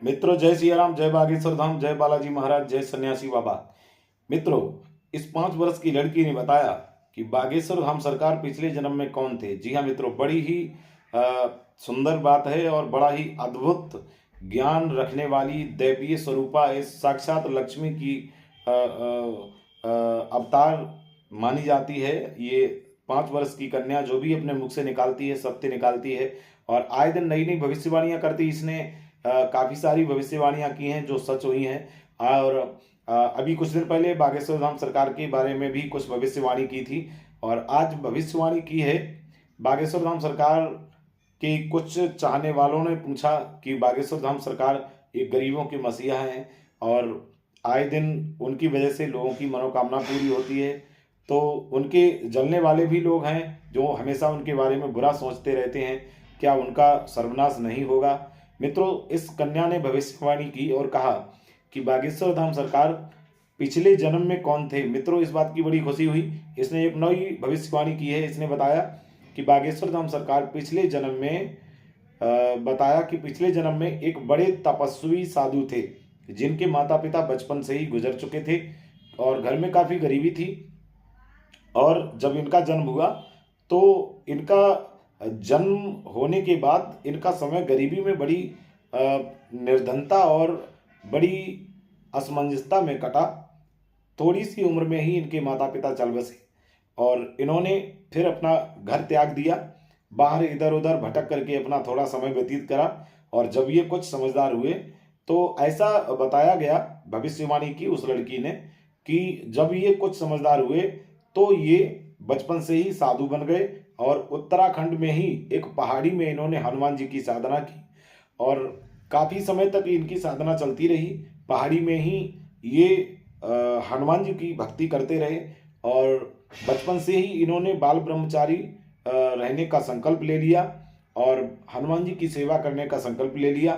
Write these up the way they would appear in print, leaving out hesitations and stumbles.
मित्रों, जय सिया राम, जय बागेश्वर धाम, जय बालाजी महाराज, जय सन्यासी बाबा। मित्रों, इस 5 वर्ष की लड़की ने बताया कि बागेश्वर धाम सरकार पिछले जन्म में कौन थे। जी हाँ मित्रों, बड़ी ही सुंदर बात है और बड़ा ही अद्भुत ज्ञान रखने वाली दैवीय स्वरूपा इस साक्षात लक्ष्मी की अवतार मानी जाती है। ये 5 वर्ष की कन्या जो भी अपने मुख से निकालती है, सत्य निकालती है और आए दिन नई नई भविष्यवाणियां करती। इसने काफ़ी सारी भविष्यवाणियां की हैं जो सच हुई हैं। और अभी कुछ दिन पहले बागेश्वर धाम सरकार के बारे में भी कुछ भविष्यवाणी की थी और आज भविष्यवाणी की है। बागेश्वर धाम सरकार के कुछ चाहने वालों ने पूछा कि बागेश्वर धाम सरकार एक गरीबों के मसीहा हैं और आए दिन उनकी वजह से लोगों की मनोकामना पूरी होती है। तो उनके जलने वाले भी लोग हैं जो हमेशा उनके बारे में बुरा सोचते रहते हैं, क्या उनका सर्वनाश नहीं होगा। मित्रों, इस कन्या ने भविष्यवाणी की और कहा कि बागेश्वर धाम सरकार पिछले जन्म में कौन थे। मित्रों, इस बात की बड़ी खुशी हुई। इसने एक नई भविष्यवाणी की है। इसने बताया कि बागेश्वर धाम सरकार पिछले जन्म में बताया कि पिछले जन्म में एक बड़े तपस्वी साधु थे जिनके माता पिता बचपन से ही गुजर चुके थे और घर में काफ़ी गरीबी थी। और जब इनका जन्म हुआ तो इनका जन्म होने के बाद इनका समय गरीबी में बड़ी निर्धनता और बड़ी असमंजसता में कटा। थोड़ी सी उम्र में ही इनके माता पिता चल बसे और इन्होंने फिर अपना घर त्याग दिया, बाहर इधर उधर भटक करके अपना थोड़ा समय व्यतीत करा। और जब ये कुछ समझदार हुए तो ऐसा बताया गया, भविष्यवाणी की उस लड़की ने, कि जब ये कुछ समझदार हुए तो ये बचपन से ही साधु बन गए और उत्तराखंड में ही एक पहाड़ी में इन्होंने हनुमान जी की साधना की और काफ़ी समय तक इनकी साधना चलती रही। पहाड़ी में ही ये हनुमान जी की भक्ति करते रहे और बचपन से ही इन्होंने बाल ब्रह्मचारी रहने का संकल्प ले लिया और हनुमान जी की सेवा करने का संकल्प ले लिया।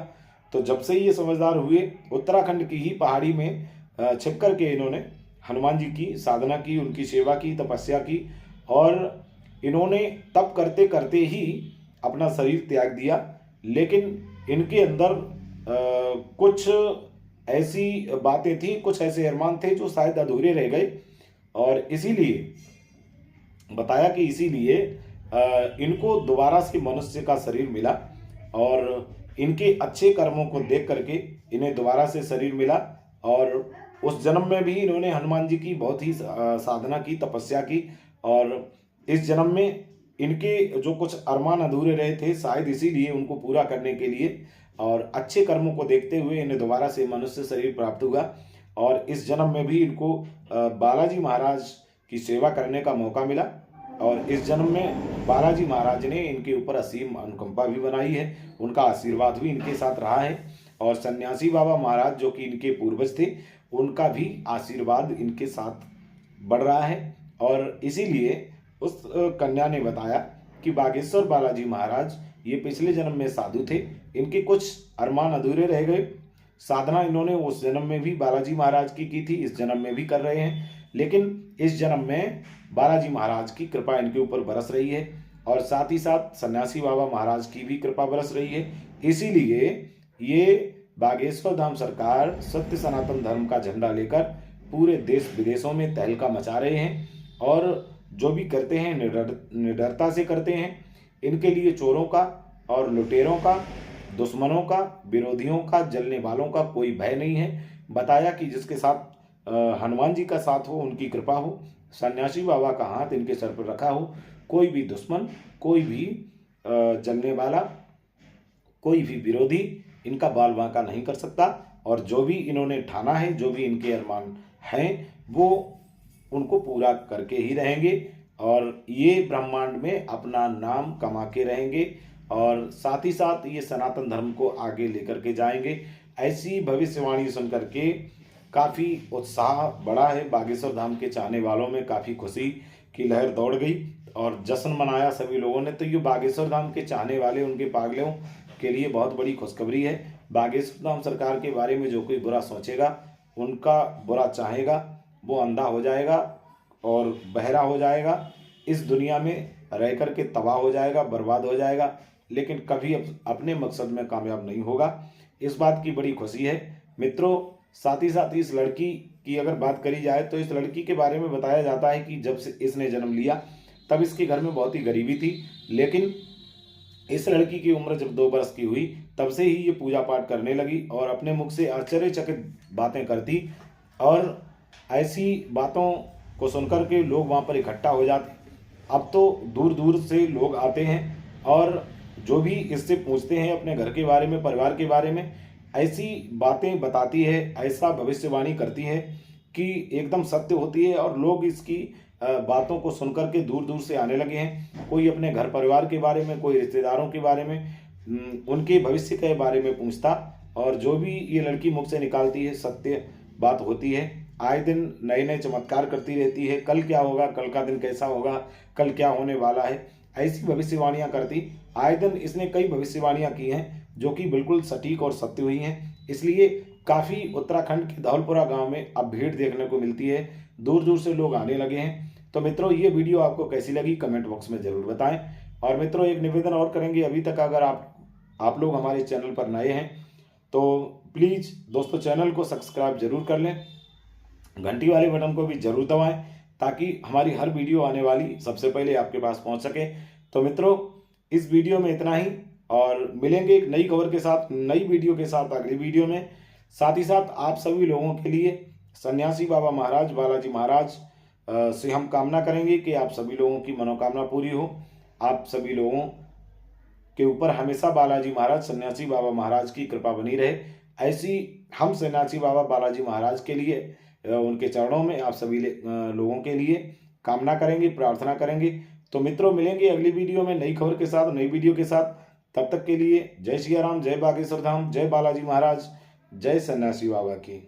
तो जब से ये समझदार हुए, उत्तराखंड की ही पहाड़ी में छिप कर के इन्होंने हनुमान जी की साधना की, उनकी सेवा की, तपस्या की और इन्होंने तप करते करते ही अपना शरीर त्याग दिया। लेकिन इनके अंदर कुछ ऐसी बातें थी, कुछ ऐसे अरमान थे जो शायद अधूरे रह गए और इसीलिए बताया कि इसीलिए इनको दोबारा से मनुष्य का शरीर मिला और इनके अच्छे कर्मों को देख करके इन्हें दोबारा से शरीर मिला। और उस जन्म में भी इन्होंने हनुमान जी की बहुत ही साधना की, तपस्या की और इस जन्म में इनके जो कुछ अरमान अधूरे रहे थे शायद इसीलिए उनको पूरा करने के लिए और अच्छे कर्मों को देखते हुए इन्हें दोबारा से मनुष्य शरीर प्राप्त हुआ। और इस जन्म में भी इनको बालाजी महाराज की सेवा करने का मौका मिला और इस जन्म में बालाजी महाराज ने इनके ऊपर असीम अनुकंपा भी बनाई है, उनका आशीर्वाद भी इनके साथ रहा है और सन्यासी बाबा महाराज जो कि इनके पूर्वज थे उनका भी आशीर्वाद इनके साथ बढ़ रहा है। और इसीलिए उस कन्या ने बताया कि बागेश्वर बालाजी महाराज ये पिछले जन्म में साधु थे, इनके कुछ अरमान अधूरे रह गए। साधना इन्होंने उस जन्म में भी बालाजी महाराज की थी, इस जन्म में भी कर रहे हैं, लेकिन इस जन्म में बालाजी महाराज की कृपा इनके ऊपर बरस रही है और साथ ही साथ सन्यासी बाबा महाराज की भी कृपा बरस रही है। इसीलिए ये बागेश्वर धाम सरकार सत्य सनातन धर्म का झंडा लेकर पूरे देश विदेशों में तहलका मचा रहे हैं और जो भी करते हैं निडरता से करते हैं। इनके लिए चोरों का और लुटेरों का, दुश्मनों का, विरोधियों का, जलने वालों का कोई भय नहीं है। बताया कि जिसके साथ हनुमान जी का साथ हो, उनकी कृपा हो, सन्यासी बाबा का हाथ इनके सर पर रखा हो, कोई भी दुश्मन, कोई भी जलने वाला, कोई भी विरोधी इनका बाल बांका नहीं कर सकता। और जो भी इन्होंने ठाना है, जो भी इनके अरमान हैं, वो उनको पूरा करके ही रहेंगे और ये ब्रह्मांड में अपना नाम कमा के रहेंगे और साथ ही साथ ये सनातन धर्म को आगे लेकर के जाएंगे। ऐसी भविष्यवाणी सुन करके काफ़ी उत्साह बढ़ा है। बागेश्वर धाम के चाहने वालों में काफ़ी खुशी की लहर दौड़ गई और जश्न मनाया सभी लोगों ने। तो ये बागेश्वर धाम के चाहने वाले, उनके पागलों के लिए बहुत बड़ी खुशखबरी है। बागेश्वर धाम सरकार के बारे में जो कोई बुरा सोचेगा, उनका बुरा चाहेगा, वो अंधा हो जाएगा और बहरा हो जाएगा, इस दुनिया में रह कर के तबाह हो जाएगा, बर्बाद हो जाएगा, लेकिन कभी अपने मकसद में कामयाब नहीं होगा। इस बात की बड़ी खुशी है मित्रों। साथ ही साथ इस लड़की की अगर बात करी जाए तो इस लड़की के बारे में बताया जाता है कि जब से इसने जन्म लिया तब इसके घर में बहुत ही गरीबी थी, लेकिन इस लड़की की उम्र जब 2 वर्ष की हुई तब से ही ये पूजा पाठ करने लगी और अपने मुख से आश्चर्यचकित बातें करती, और ऐसी बातों को सुनकर के लोग वहाँ पर इकट्ठा हो जाते। अब तो दूर दूर से लोग आते हैं और जो भी इससे पूछते हैं अपने घर के बारे में, परिवार के बारे में, ऐसी बातें बताती है, ऐसा भविष्यवाणी करती है कि एकदम सत्य होती है, और लोग इसकी बातों को सुनकर के दूर दूर से आने लगे हैं। कोई अपने घर परिवार के बारे में, कोई रिश्तेदारों के बारे में, उनके भविष्य के बारे में पूछता, और जो भी ये लड़की मुख से निकालती है सत्य बात होती है। आए दिन नए नए चमत्कार करती रहती है, कल क्या होगा, कल का दिन कैसा होगा, कल क्या होने वाला है, ऐसी भविष्यवाणियां करती। आए दिन इसने कई भविष्यवाणियां की हैं जो कि बिल्कुल सटीक और सत्य हुई हैं। इसलिए काफ़ी उत्तराखंड के धौलपुरा गांव में अब भीड़ देखने को मिलती है, दूर दूर से लोग आने लगे हैं। तो मित्रों, ये वीडियो आपको कैसी लगी कमेंट बॉक्स में ज़रूर बताएं। और मित्रों, एक निवेदन और करेंगे, अभी तक अगर आप लोग हमारे चैनल पर नए हैं तो प्लीज़ दोस्तों चैनल को सब्सक्राइब जरूर कर लें, घंटी वाले बटन को भी जरूर दबाएं ताकि हमारी हर वीडियो आने वाली सबसे पहले आपके पास पहुंच सके। तो मित्रों, इस वीडियो में इतना ही, और मिलेंगे एक नई खबर के साथ, नई वीडियो के साथ अगली वीडियो में। साथ ही साथ आप सभी लोगों के लिए सन्यासी बाबा महाराज बालाजी महाराज से हम कामना करेंगे कि आप सभी लोगों की मनोकामना पूरी हो। आप सभी लोगों के ऊपर हमेशा बालाजी महाराज, सन्यासी बाबा महाराज की कृपा बनी रहे। ऐसी हम सन्यासी बाबा बालाजी महाराज के लिए उनके चरणों में आप सभी लोगों के लिए कामना करेंगे, प्रार्थना करेंगे। तो मित्रों, मिलेंगे अगली वीडियो में नई खबर के साथ, नई वीडियो के साथ। तब तक के लिए जय सिया राम, जय बागेश्वर धाम, जय बालाजी महाराज, जय सन्यासी बाबा की।